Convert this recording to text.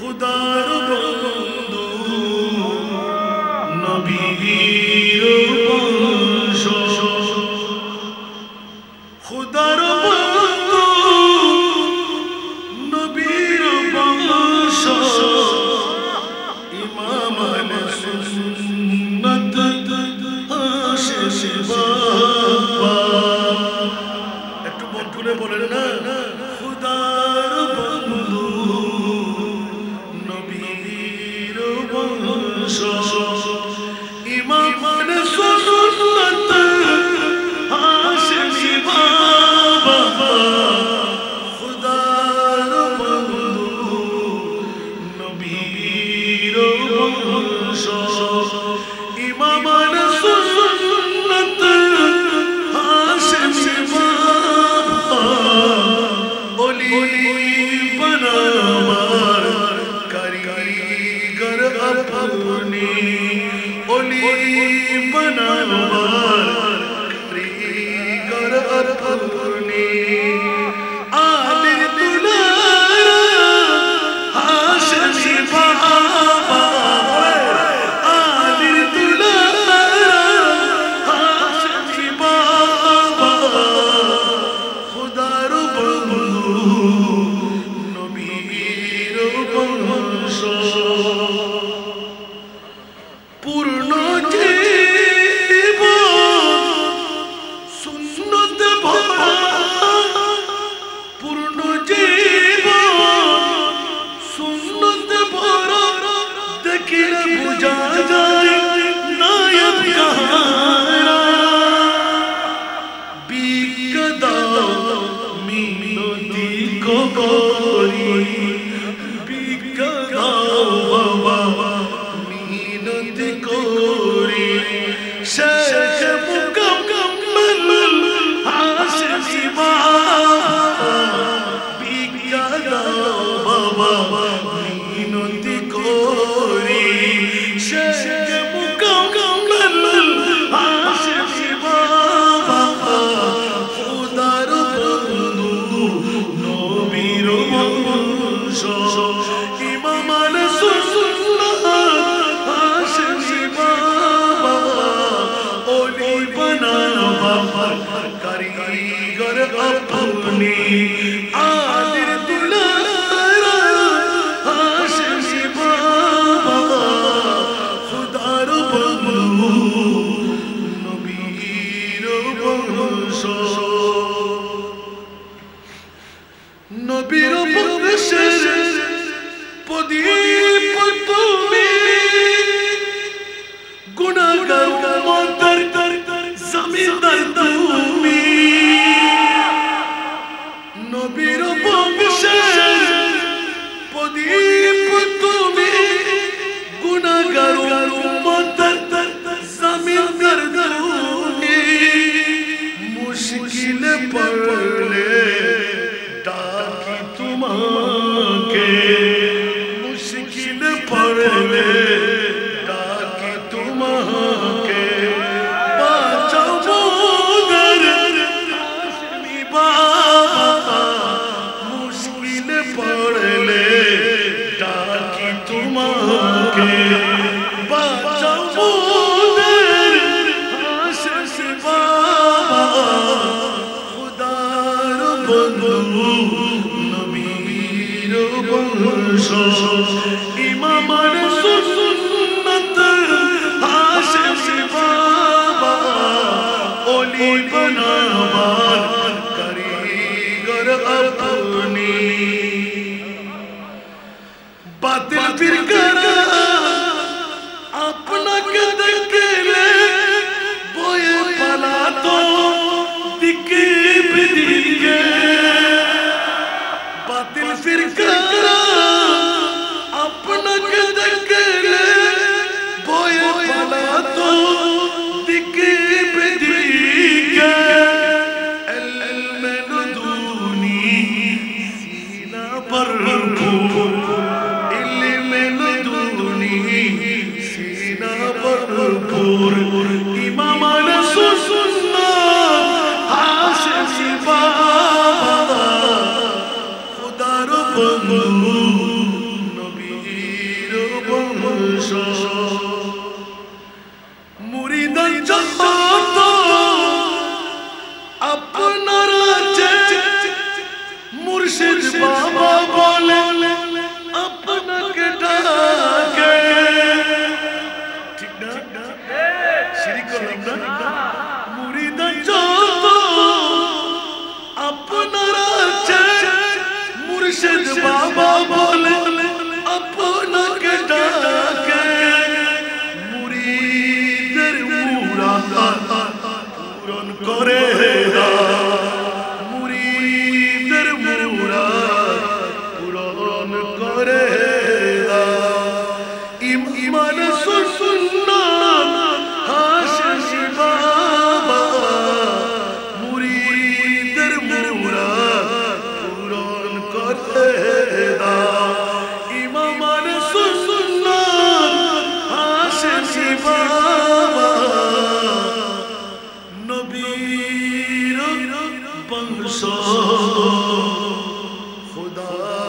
खुदार बंदू नबीर वंश खुदार बंदू नबीर वंश इमाम अहले सुन्नत हाशिम बाबा একটু মন খুলে বলেন না खुदार बंदू नबीर वंश इमाम अहले सुन्नत हाशिम बाबा खुदार बंदू नबीर वंश इमाम अहले सुन्नत हाशिम बाबा ओली बनावर कारीगर अपनी ओली बनावर कारीगर अपनी आले दुलारा हाशिम बाबा आले दुलारा हाशिम बाबा खुदार बंदू नबीर वंश पूर्ण जीवन सुन्नत भरा पूर्ण जीवन सुन्नत भरा देखिए बुझा जाए नायक कहारा बिकदा मिनती को गोरी बिकदा बाबा मिनती कोरी शेख मुकम्मल हाशिम बाबा बिकदा बाबा मिनती कोरी शेख मुकम्मल हाशिम बाबा खुदार बंदू नबीर वंश इमाम अहले सुन्नत हाशिम बाबा ओली बनावर कारीगर अपनी आले दुलारा हाशिम बाबा खुदार बंदू नबीर वंश नबीर वंशेर प्रदीप तुमी गुनाहगार उम्मतेर जमींदार तुमी नबीर वंशेर प्रदीप तुमी गुनाहगार उम्मतेर जमींदार तुमी मुश्किल पड़ले डाकी तुम्हाके मुश्किल पड़ले डाकी तुम्हाके बाँचाओ मोदर हाशिम बाबा मुश्किल पड़ले डाकी तुम्हाके बाँचाओ मोदर हाशिम बाबा खुदार बंदू नबीर वंश इमाम अहले सुन्नत हाशिम बाबा ओली बनावर कारीगर अपनी बातिल फिरकारा अपना के देखले बोए पला तो दिखे बिदिके बातिल फिरकारा अपना के देखले बोए पला तो दिखे बिदिके इल्म नदूनी सीना पर इल्म মুরিদ যত আপনারা মুর্শিদ বাবা বলে আপনাকে ডাকে ঠিক না শিরিক করলাম না মুরিদ যত আপনারা মুর্শিদ বাবা বলে আপনাকে ডাকে মুরিদের মুরাদ পূরণ করে মুরিদের মুরাদ পূরণ করে ইমান সুন্নাত হাশিম বাবা মুরিদের মুরাদ পূরণ করে ইমান সুন্নাত হাশিম বাবা নবীর বংশ খুদা